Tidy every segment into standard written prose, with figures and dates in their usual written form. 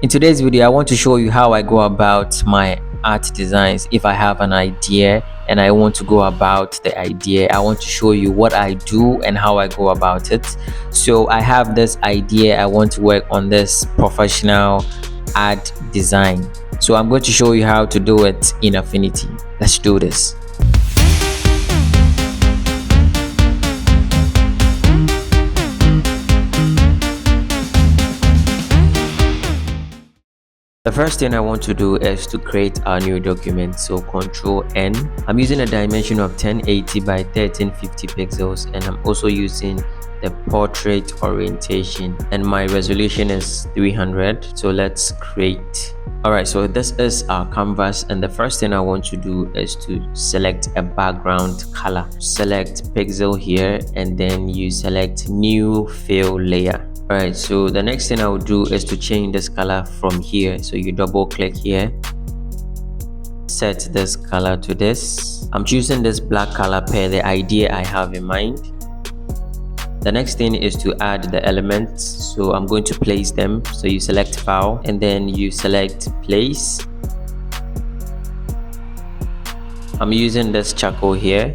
In today's video, I want to show you how I go about my art designs. If I have an idea and I want to go about the idea, I want to show you what I do and how I go about it. So I have this idea, I want to work on this professional art design. So I'm going to show you how to do it in Affinity. Let's do this. The first thing I want to do is to create a new document. So Control N. I'm using a dimension of 1080 by 1350 pixels, and I'm also using the portrait orientation, and my resolution is 300. So let's create. Alright, so this is our canvas, and the first thing I want to do is to select a background color. Select pixel here, and then you select new fill layer. Alright, so the next thing I will do is to change this color from here. So you double click here, set this color to this. I'm choosing this black color per the idea I have in mind. The next thing is to add the elements, so I'm going to place them. So you select file and then you select place. I'm using this charcoal here.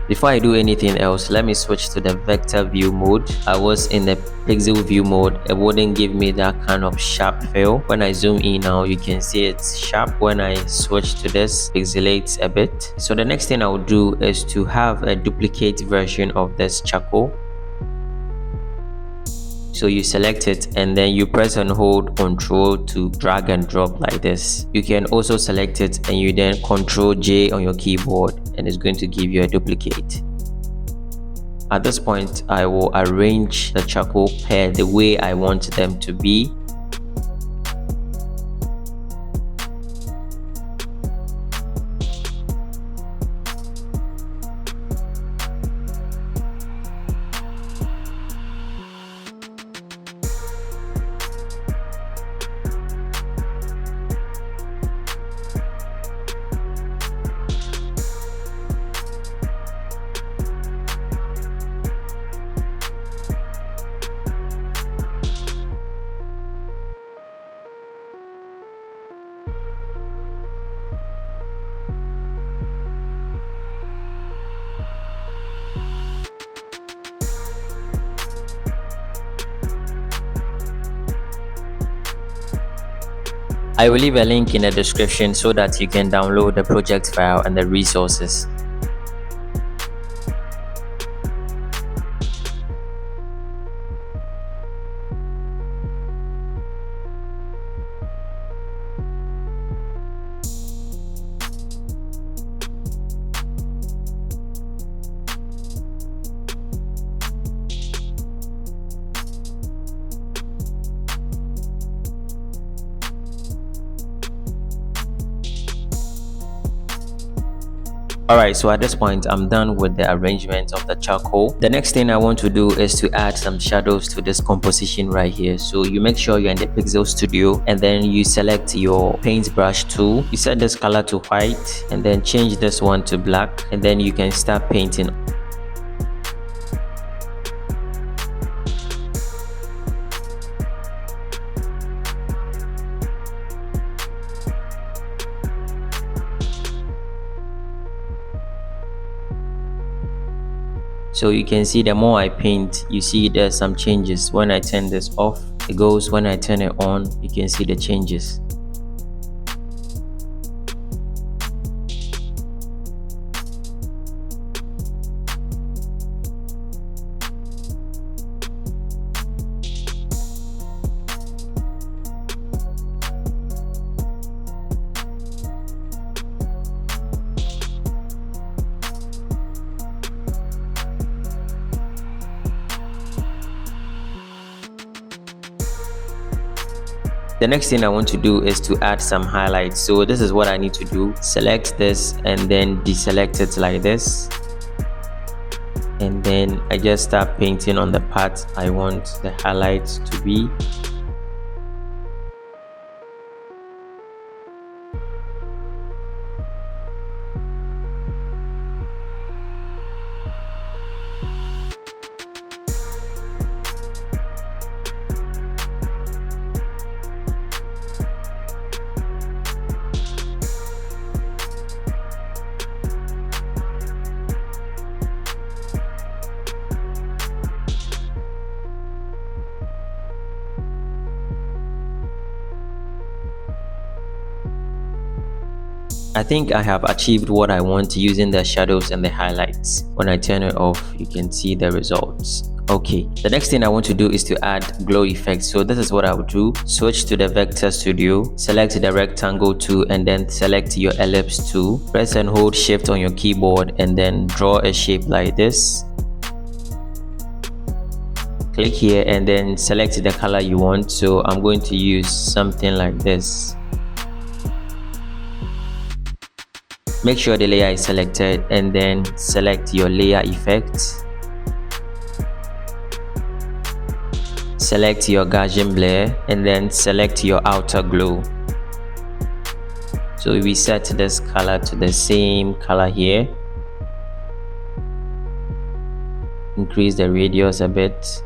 Before I do anything else, let me switch to the vector view mode. I was in the pixel view mode. It wouldn't give me that kind of sharp feel. When I zoom in now, you can see it's sharp. When I switch to this, pixelates a bit. So the next thing I will do is to have a duplicate version of this charcoal. So you select it and then you press and hold Control to drag and drop like this. You can also select it and you then Control J on your keyboard, and it's going to give you a duplicate. At this point, I will arrange the charcoal per the way I want them to be. I will leave a link in the description so that you can download the project file and the resources. Alright, so at this point I'm done with the arrangement of the charcoal. The next thing I want to do is to add some shadows to this composition right here. So you make sure you're in the Pixel Studio and then you select your Paintbrush tool. You set this color to white and then change this one to black, and then you can start painting. So you can see the more I paint, you see there's some changes. When I turn this off, it goes. When I turn it on, you can see the changes. The next thing I want to do is to add some highlights. So this is what I need to do. Select this and then deselect it like this. And then I just start painting on the part I want the highlights to be. I think I have achieved what I want using the shadows and the highlights. When I turn it off, you can see the results. Okay, the next thing I want to do is to add glow effects. So this is what I would do. Switch to the vector studio, select the rectangle tool, and then select your ellipse tool. Press and hold shift on your keyboard and then draw a shape like this. Click here and then select the color you want. So I'm going to use something like this. Make sure the layer is selected and then select your layer effect. Select your Gaussian blur and then select your outer glow. So we set this color to the same color here. Increase the radius a bit.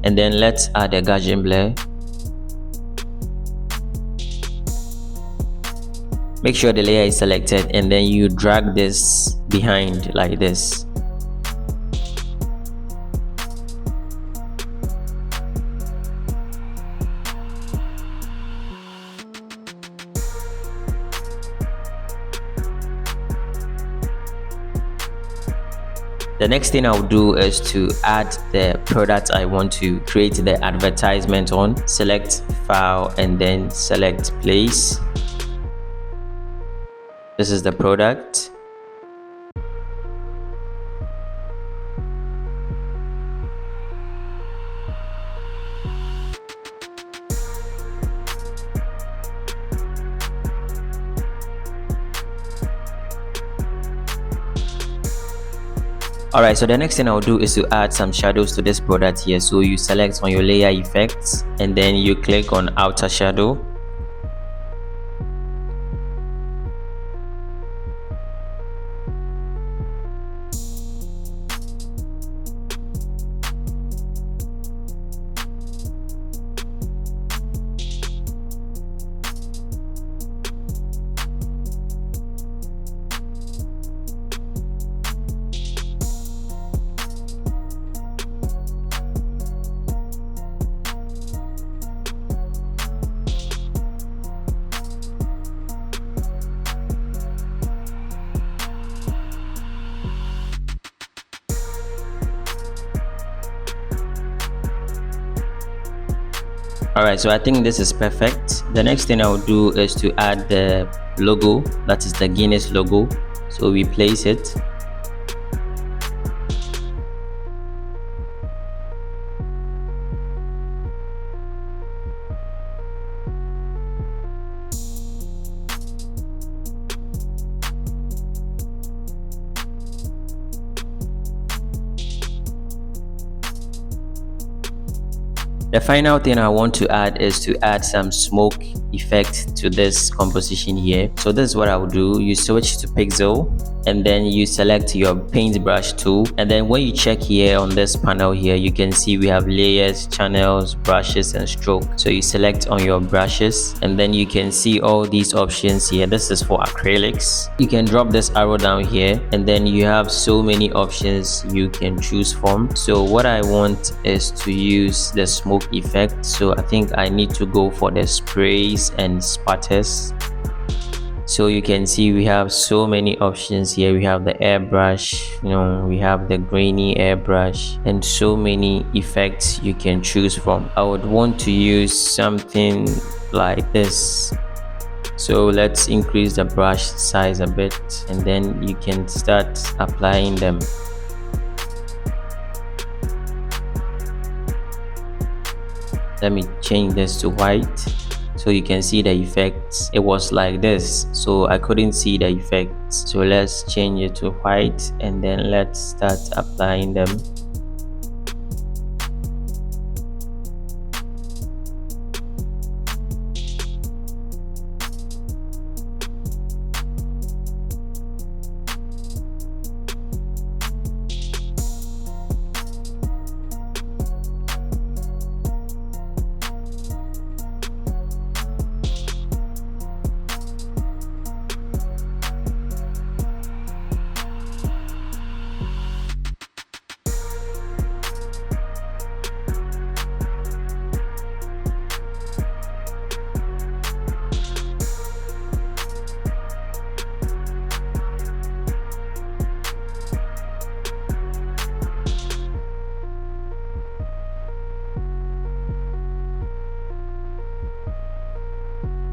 And then let's add a Gaussian blur. Make sure the layer is selected and then you drag this behind like this. The next thing I'll do is to add the product I want to create the advertisement on. Select file and then select place. This is the product. Alright, so the next thing I'll do is to add some shadows to this product here. So you select on your layer effects and then you click on outer shadow. Alright, so I think this is perfect. The next thing I'll do is to add the logo, that is the Guinness logo. So we place it. The final thing I want to add is to add some smoke effect to this composition here. So this is what I will do. You switch to pixel and then you select your paintbrush tool, and then when you check here on this panel here, you can see we have layers, channels, brushes and stroke. So you select on your brushes and then you can see all these options here. This is for acrylics. You can drop this arrow down here and then you have so many options you can choose from. So what I want is to use the smoke effect, so I think I need to go for the sprays and spatters. So you can see we have so many options here. We have the airbrush, we have the grainy airbrush and so many effects you can choose from. I would want to use something like this. So let's increase the brush size a bit and then you can start applying them. Let me change this to white so you can see the effects. It was like this, so I couldn't see the effects. So let's change it to white and then let's start applying them.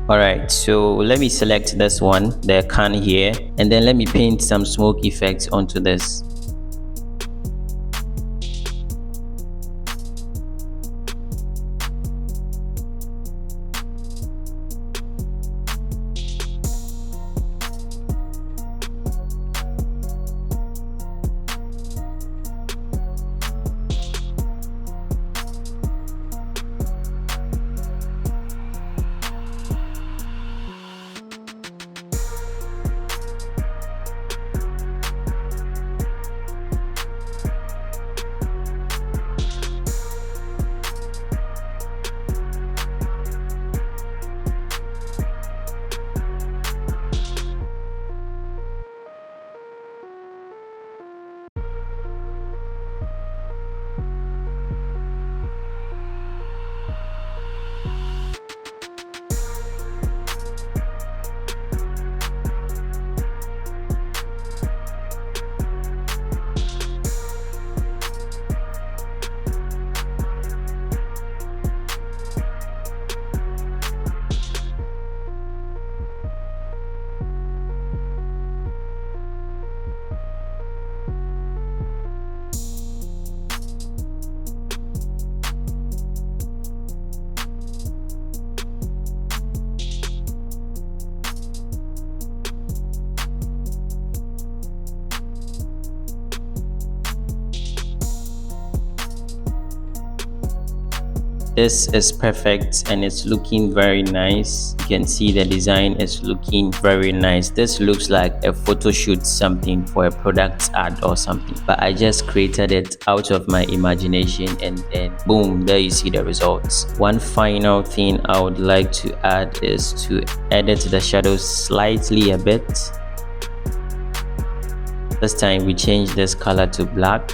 Alright, so let me select this one, the can here, and then let me paint some smoke effects onto this. This is perfect and it's looking very nice. You can see the design is looking very nice. This looks like a photo shoot, something for a product ad or something, but I just created it out of my imagination, and then boom, there you see the results. One final thing I would like to add is to edit the shadows slightly a bit. This time we change this color to black.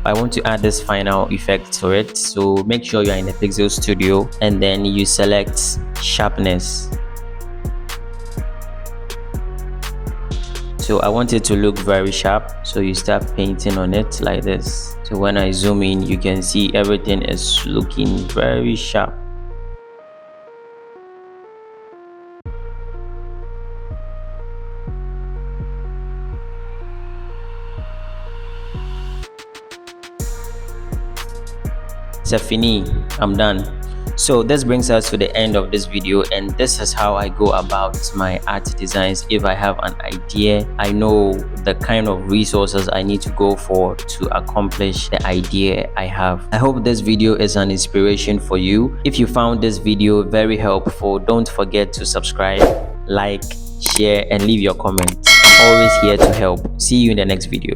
I want to add this final effect to it, so make sure you're in the Pixel Studio and then you select sharpness. So I want it to look very sharp, so you start painting on it like this. So when I zoom in, you can see everything is looking very sharp. Affinity, I'm done. So this brings us to the end of this video, and this is how I go about my art designs. If I have an idea, I know the kind of resources I need to go for to accomplish the idea I have. I hope this video is an inspiration for you. If you found this video very helpful, don't forget to subscribe, like, share, and leave your comments. I'm always here to help. See you in the next video.